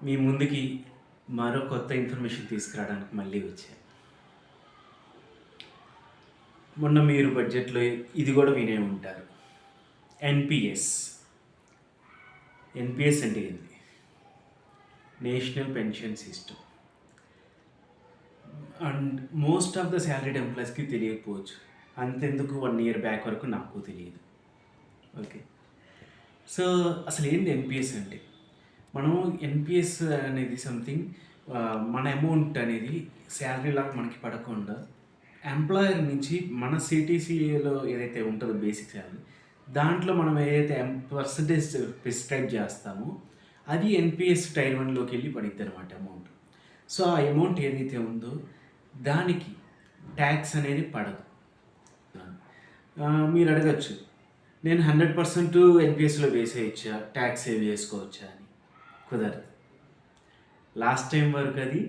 మీ ముందుకి మరో కొత్త ఇన్ఫర్మేషన్ తీసుకురావడానికి మళ్ళీ వచ్చాను. మొన్న మీరు బడ్జెట్లో ఇది కూడా వినే ఉంటారు, ఎన్పిఎస్. ఎన్పిఎస్ అంటే ఏంటి? National pension system. And most of the salaried ఎంప్లాయీస్కి తెలియకపోవచ్చు, అంతెందుకు 1 year బ్యాక్ వరకు నాకు తెలియదు. ఓకే, సో అసలు ఏంటి ఎన్పిఎస్ అంటే? మనం ఎన్పిఎస్ అనేది సంథింగ్, మన అమౌంట్ అనేది శాలరీ లాగా మనకి పడకుండా ఎంప్లాయర్ నుంచి మన సిటీసీలో ఏదైతే ఉంటుందో బేసిక్ శాలరీ, దాంట్లో మనం ఏదైతే పర్సంటేజ్ ప్రిస్క్రైబ్ చేస్తామో అది ఎన్పిఎస్ టైర్ 1లోకి వెళ్ళి పడిద్ది అనమాట అమౌంట్. సో ఆ అమౌంట్ ఏదైతే ఉందో దానికి ట్యాక్స్ అనేది పడదు. మీరు అడగచ్చు, నేను 100% ఎన్పిఎస్లో వేసేయచ్చా, ట్యాక్స్ సేవ్ చేసుకోవచ్చా అని. కుదరదు. లాస్ట్ టైం వరకు అది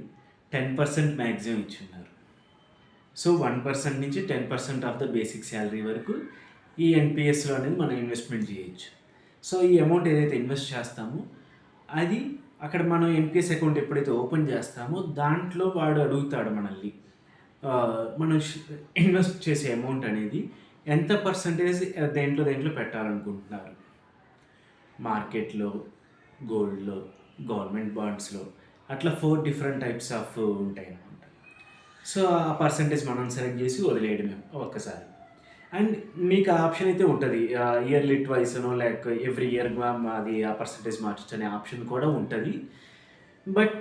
10% మ్యాక్సిమం ఇచ్చున్నారు. సో 1% నుంచి 10% ఆఫ్ ద బేసిక్ శాలరీ వరకు ఈ ఎన్పిఎస్లో అనేది మనం ఇన్వెస్ట్మెంట్ చేయొచ్చు. సో ఈ అమౌంట్ ఏదైతే ఇన్వెస్ట్ చేస్తామో అది అక్కడ మనం ఎన్పిఎస్ అకౌంట్ ఎప్పుడైతే ఓపెన్ చేస్తామో దాంట్లో వాడు అడుగుతాడు మనల్ని, మనం ఇన్వెస్ట్ చేసే అమౌంట్ అనేది ఎంత పర్సంటేజ్ దేంట్లో పెట్టాలనుకుంటున్నారు. మార్కెట్లో, గోల్డ్లో, గవర్నమెంట్ బాండ్స్లో, అట్లా 4 డిఫరెంట్ టైప్స్ ఆఫ్ ఉంటాయి అన్నమాట. సో ఆ పర్సంటేజ్ మనం సెలెక్ట్ చేసి వదిలేయడమే ఒక్కసారి. అండ్ మీకు ఆ ఆప్షన్ అయితే ఉంటుంది, ఇయర్లీ ట్వైస్నో లేక ఎవ్రీ ఇయర్ అది ఆ పర్సంటేజ్ మార్చచ్చు అనే ఆప్షన్ కూడా ఉంటుంది. But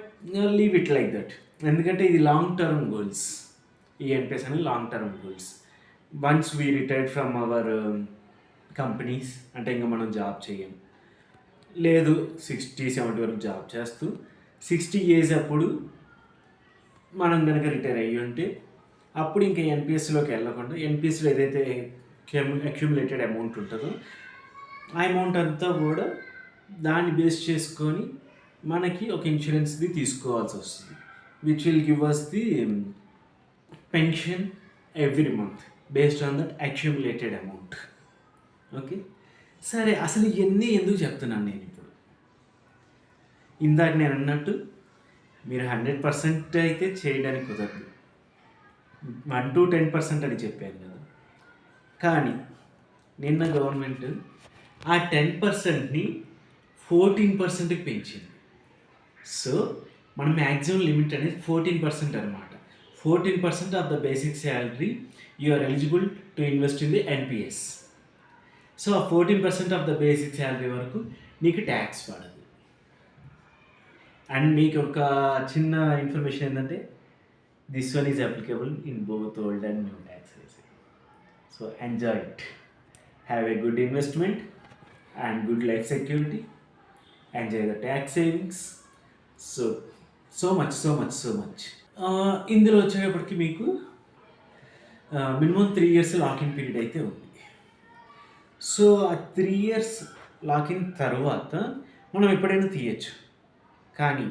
leave it like that, ఎందుకంటే ఇది లాంగ్ టర్మ్ గోల్స్. ఈ ఎన్పిఎస్ అనేది long term goals. Once we retired from our companies, అంటే ఇంకా మనం జాబ్ చేయం, లేదు 60-70 వరకు జాబ్ చేస్తూ 60 ఏజ్ అప్పుడు మనం కనుక రిటైర్ అయ్యి ఉంటే అప్పుడు ఇంకా ఎన్పిఎస్లోకి వెళ్ళకుండా ఎన్పిఎస్లో ఏదైతే అక్యుములేటెడ్ అమౌంట్ ఉంటుందో ఆ అమౌంట్ అంతా కూడా దాన్ని బేస్ చేసుకొని మనకి ఒక ఇన్సూరెన్స్ది తీసుకోవాల్సి వస్తుంది, which will give us the pension every month based on that accumulated amount. Okay, సరే అసలు ఇవన్నీ ఎందుకు చెప్తున్నాను నేను ఇప్పుడు? ఇందాక నేను అన్నట్టు మీరు 100% అయితే చేయడానికి కుదరదు, 1 to 10% అని చెప్పాను కదా. కానీ నిన్న గవర్నమెంట్ ఆ 10%ని 14%కి పెంచింది. సో మన మ్యాక్సిమం లిమిట్ అనేది 14% అనమాట. 14% of the basic salary you are eligible to invest in the NPS. So ఆ 14% ఆఫ్ ద బేసిక్ శాలరీ వరకు నీకు ట్యాక్స్ పడదు. అండ్ మీకు ఒక చిన్న ఇన్ఫర్మేషన్ ఏంటంటే, this one is applicable in both old and new taxes. So enjoy it, have a good investment and good life security, enjoy the tax savings. So much. ఇందులో వచ్చేటప్పటికి మీకు మినిమం 3 years లాకిన్ పీరియడ్ అయితే ఉంది. So ఆ 3 years lock-in తర్వాత మనం ఎప్పుడైనా తీయచ్చు. కానీ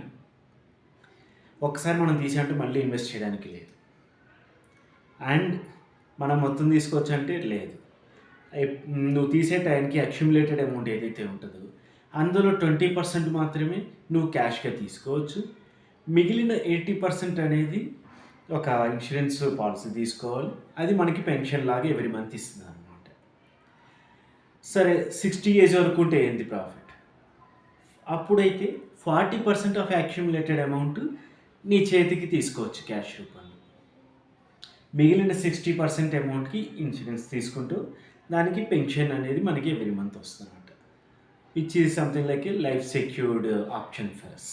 ఒకసారి మనం తీసామంటే మళ్ళీ ఇన్వెస్ట్ చేయడానికి లేదు. అండ్ మనం మొత్తం తీసుకోవచ్చు అంటే లేదు. నువ్వు తీసే టైంకి అక్యుములేటెడ్ అమౌంట్ ఏదైతే ఉంటుందో అందులో 20% మాత్రమే నువ్వు క్యాష్గా తీసుకోవచ్చు. మిగిలిన 80% అనేది ఒక ఇన్సూరెన్స్ పాలసీ తీసుకోవాలి, అది మనకి పెన్షన్ లాగా ఎవ్రీ మంత్ ఇస్తుంది అనమాట. సరే 60 ఏజ్ వరకు ఉంటే ఏంది ప్రాఫిట్? అప్పుడైతే 40% ఆఫ్ అక్యుములేటెడ్ అమౌంట్ నీ చేతికి తీసుకోవచ్చు క్యాష్ రూపంలో. మిగిలిన 60% అమౌంట్కి ఇన్సూరెన్స్ తీసుకుంటూ దానికి పెన్షన్ అనేది మనకి ఎవ్రీ మంత్ వస్తుంది అనమాట, which is something like a life secured option for us.